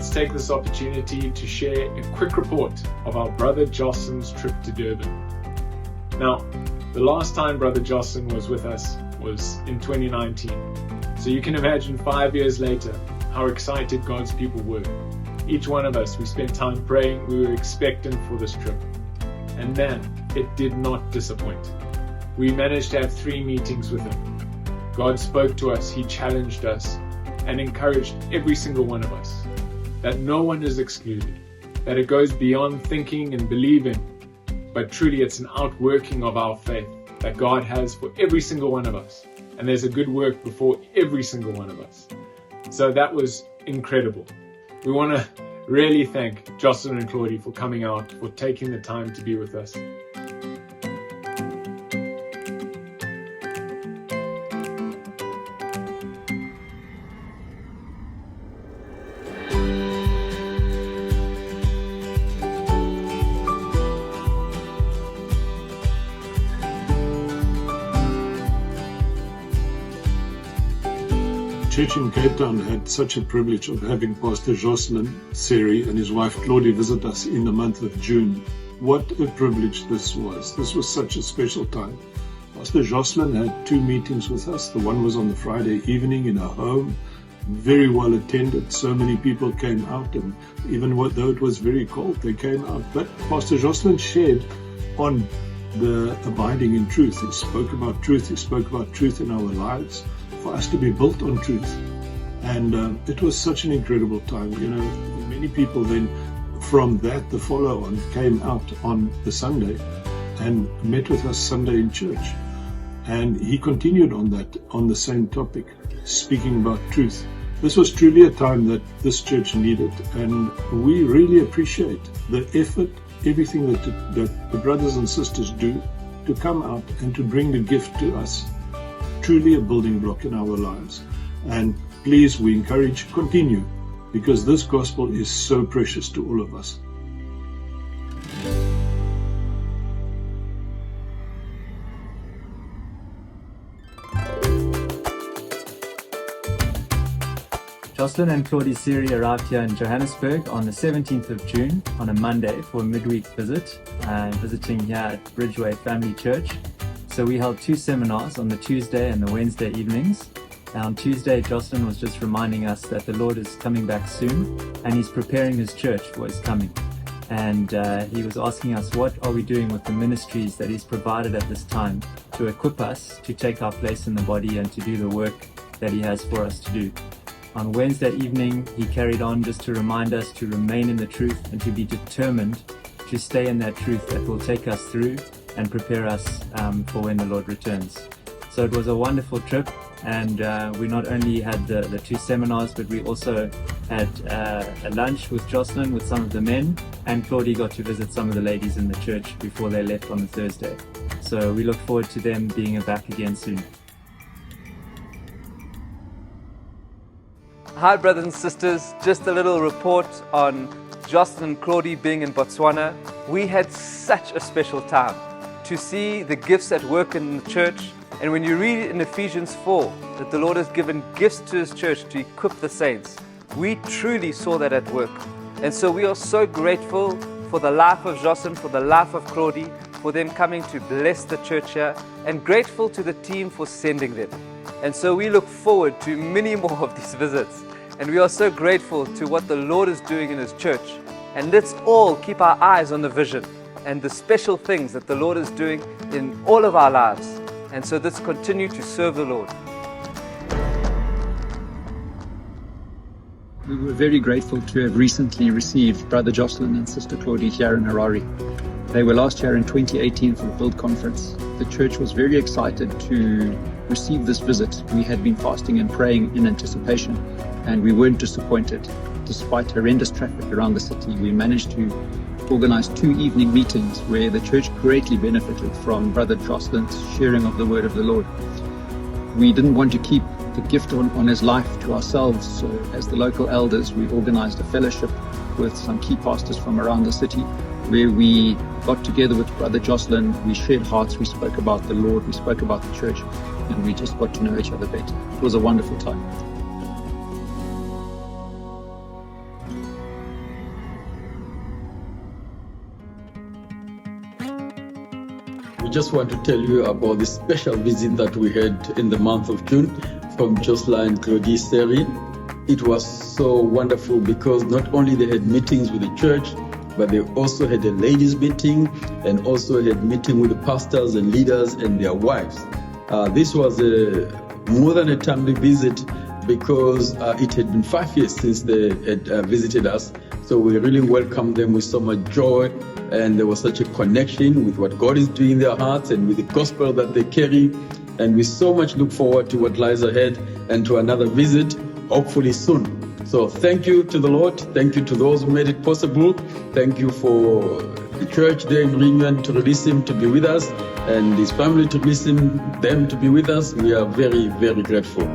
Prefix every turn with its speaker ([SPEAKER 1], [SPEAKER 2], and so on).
[SPEAKER 1] let's take this opportunity to share a quick report of our brother Jocelyn's trip to Durban. Now, the last time brother Jocelyn was with us was in 2019. So you can imagine 5 years later how excited God's people were. Each one of us, we spent time praying, we were expectant for this trip. And man, it did not disappoint. We managed to have 3 meetings with him. God spoke to us, He challenged us, and encouraged every single one of us that no one is excluded, that it goes beyond thinking and believing, but truly it's an outworking of our faith that God has for every single one of us. And there's a good work before every single one of us. So that was incredible. We want to really thank Jocelyn and Claudie for coming out, for taking the time to be with us.
[SPEAKER 2] Church in Cape Town had such a privilege of having Pastor Jocelyn Séry and his wife Claudie visit us in the month of June. What a privilege this was. This was such a special time. Pastor Jocelyn had 2 meetings with us. The one was on the Friday evening in her home, very well attended. So many people came out, and even though it was very cold, they came out. But Pastor Jocelyn shared on the abiding in truth. He spoke about truth. He spoke about truth in our lives, for us to be built on truth. And it was such an incredible time. You know, many people then from that, the follow on, came out on the Sunday and met with us Sunday in church. And he continued on that, on the same topic, speaking about truth. This was truly a time that this church needed, and we really appreciate the effort, everything that the brothers and sisters do to come out and to bring the gift to us. Truly a building block in our lives. And please, we encourage, continue, because this gospel is so precious to all of us.
[SPEAKER 3] Jocelyn and Claudie Séry arrived here in Johannesburg on the 17th of June on a Monday for a midweek visit, visiting here at Bridgeway Family Church. So we held 2 seminars on the Tuesday and the Wednesday evenings. On Tuesday, Jocelyn was just reminding us that the Lord is coming back soon and He's preparing His church for His coming. And he was asking us, what are we doing with the ministries that He's provided at this time to equip us to take our place in the body and to do the work that He has for us to do. On Wednesday evening, he carried on just to remind us to remain in the truth and to be determined to stay in that truth that will take us through and prepare us for when the Lord returns. So it was a wonderful trip, and we not only had the 2 seminars, but we also had a lunch with Jocelyn with some of the men, and Claudie got to visit some of the ladies in the church before they left on the Thursday. So we look forward to them being back again soon.
[SPEAKER 4] Hi brothers and sisters, just a little report on Jocelyn and Claudie being in Botswana. We had such a special time to see the gifts at work in the church. And when you read in Ephesians 4 that the Lord has given gifts to His church to equip the saints, we truly saw that at work. And so we are so grateful for the life of Jocelyn, for the life of Claudie, for them coming to bless the church here, and grateful to the team for sending them. And so we look forward to many more of these visits. And we are so grateful to what the Lord is doing in His church. And let's all keep our eyes on the vision and the special things that the Lord is doing in all of our lives. And so let's continue to serve the Lord.
[SPEAKER 5] We were very grateful to have recently received Brother Jocelyn and Sister Claudie here in Harare. They were last year in 2018 for the Build Conference. The church was very excited to receive this visit. We had been fasting and praying in anticipation, and we weren't disappointed. Despite horrendous traffic around the city, we managed to organize 2 evening meetings where the church greatly benefited from Brother Jocelyn's sharing of the word of the Lord. We didn't want to keep the gift on his life to ourselves, so as the local elders, we organized a fellowship with some key pastors from around the city, where we got together with Brother Jocelyn, we shared hearts, we spoke about the Lord, we spoke about the church, and we just got to know each other better. It was a wonderful time.
[SPEAKER 6] just want to tell you about the special visit that we had in the month of June from Jocelyn and Claudie Séry. It was so wonderful because not only they had meetings with the church, but they also had a ladies' meeting and also had meeting with the pastors and leaders and their wives. This was more than a timely visit because it had been 5 years since they had visited us. So we really welcomed them with so much joy, and there was such a connection with what God is doing in their hearts and with the gospel that they carry. And we so much look forward to what lies ahead and to another visit, hopefully soon. So thank you to the Lord. Thank you to those who made it possible. Thank you for the church there in Réunion to release him to be with us, and his family to release them to be with us. We are very, very grateful.